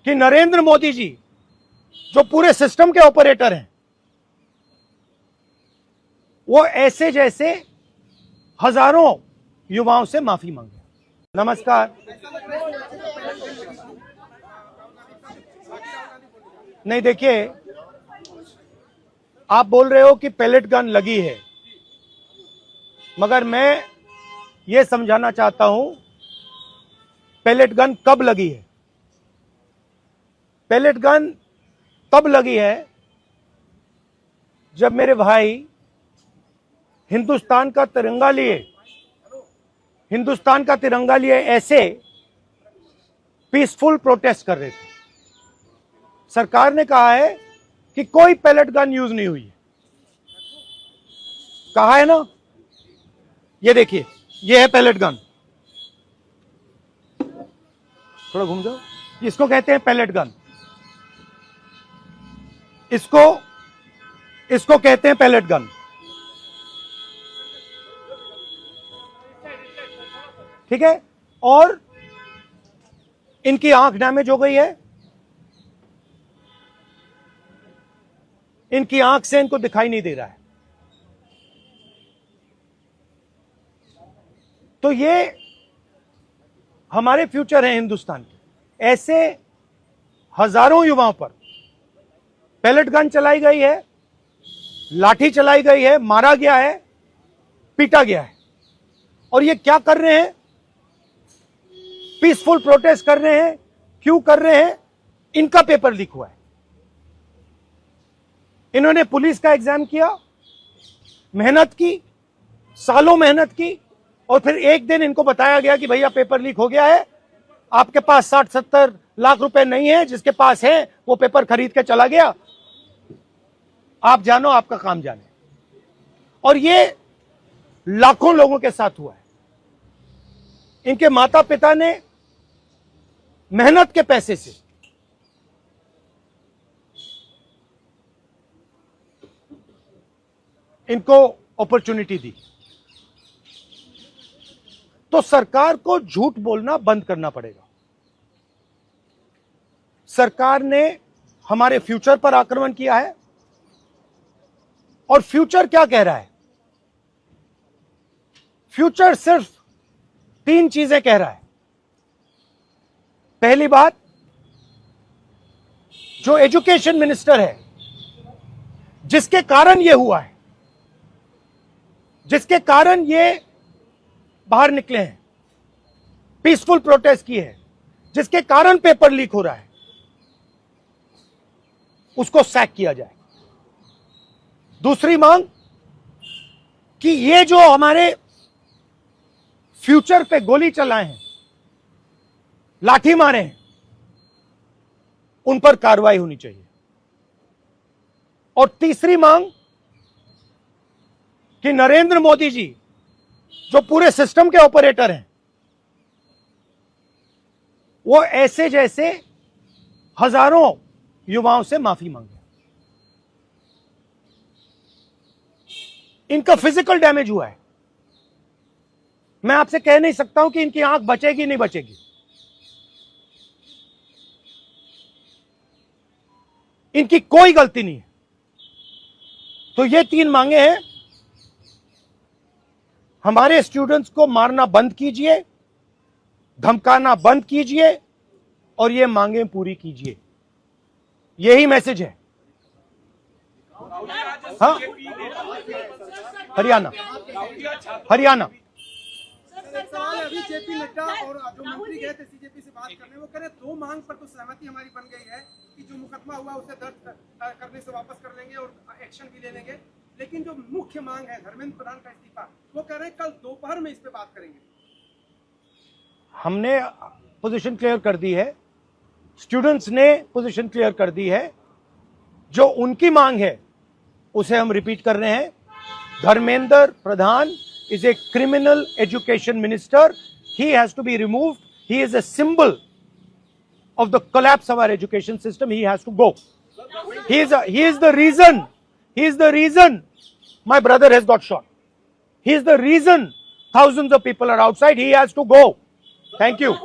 कि नरेंद्र मोदी जी जो पूरे सिस्टम के ऑपरेटर हैं, वो ऐसे जैसे हजारों युवाओं से माफी मांगे। नमस्कार। नहीं, देखिए, आप बोल रहे हो कि पैलेट गन लगी है, मगर मैं ये समझाना चाहता हूं पैलेट गन कब लगी है। पैलेट गन तब लगी है जब मेरे भाई हिंदुस्तान का तिरंगा लिए ऐसे पीसफुल प्रोटेस्ट कर रहे थे। सरकार ने कहा है कि कोई पैलेट गन यूज नहीं हुई है, कहा है ना। ये देखिए, ये है पैलेट गन, थोड़ा घूम जाओ। इसको कहते हैं पैलेट गन, इसको कहते हैं पैलेट गन। ठीक है, और इनकी आंख डैमेज हो गई है, इनकी आंख से इनको दिखाई नहीं दे रहा है। तो ये हमारे फ्यूचर है हिंदुस्तान के। ऐसे हजारों युवाओं पर पैलेट गन चलाई गई है, लाठी चलाई गई है, मारा गया है, पीटा गया है। और ये क्या कर रहे हैं? पीसफुल प्रोटेस्ट कर रहे हैं। क्यों कर रहे हैं? इनका पेपर लीक हुआ है। इन्होंने पुलिस का एग्जाम किया, मेहनत की, सालों मेहनत की, और फिर एक दिन इनको बताया गया कि भैया पेपर लीक हो गया है, आपके पास 60-70 लाख रुपए नहीं है, जिसके पास है वो पेपर खरीद के चला गया, आप जानो, आपका काम जाने। और ये लाखों लोगों के साथ हुआ है। इनके माता पिता ने मेहनत के पैसे से इनको अपॉर्चुनिटी दी। तो सरकार को झूठ बोलना बंद करना पड़ेगा। सरकार ने हमारे फ्यूचर पर आक्रमण किया है, और फ्यूचर क्या कह रहा है? फ्यूचर सिर्फ 3 चीजें कह रहा है। पहली बात, जो एजुकेशन मिनिस्टर है, जिसके कारण यह हुआ है, जिसके कारण ये बाहर निकले हैं, पीसफुल प्रोटेस्ट की है, जिसके कारण पेपर लीक हो रहा है, उसको सैक किया जाए। दूसरी मांग कि ये जो हमारे फ्यूचर पे गोली चलाए हैं, लाठी मारे हैं, उन पर कार्रवाई होनी चाहिए। और तीसरी मांग कि नरेंद्र मोदी जी जो पूरे सिस्टम के ऑपरेटर हैं, वो ऐसे जैसे हजारों युवाओं से माफी मांगे। इनका फिजिकल डैमेज हुआ है। मैं आपसे कह नहीं सकता हूं कि इनकी आंख बचेगी नहीं बचेगी। इनकी कोई गलती नहीं है। तो ये 3 मांगे हैं। हमारे स्टूडेंट्स को मारना बंद कीजिए, धमकाना बंद कीजिए, और ये मांगे पूरी कीजिए। यही मैसेज है। हाँ, हरियाणा अभी जेपी नड्डा और जो मंत्री गए थे सीजेपी से बात करने, वो कह रहे 2 मांग पर तो सहमति हमारी बन गई है कि जो मुकदमा हुआ उसे दर्ज करने से वापस कर लेंगे और एक्शन भी ले लेंगे। लेकिन जो मुख्य मांग है धर्मेंद्र प्रधान का इस्तीफा, वो कह रहे हैं कल दोपहर में इस पे बात करेंगे। हमने पोजीशन क्लियर कर दी है, स्टूडेंट्स ने पोजीशन क्लियर कर दी है। जो उनकी मांग है उसे हम रिपीट कर रहे हैं। Dharmendra Pradhan is a criminal education minister. He has to be removed. He is a symbol of the collapse of our education system. He has to go. He is the reason my brother has got shot. He is the reason thousands of people are outside. He has to go. Thank you.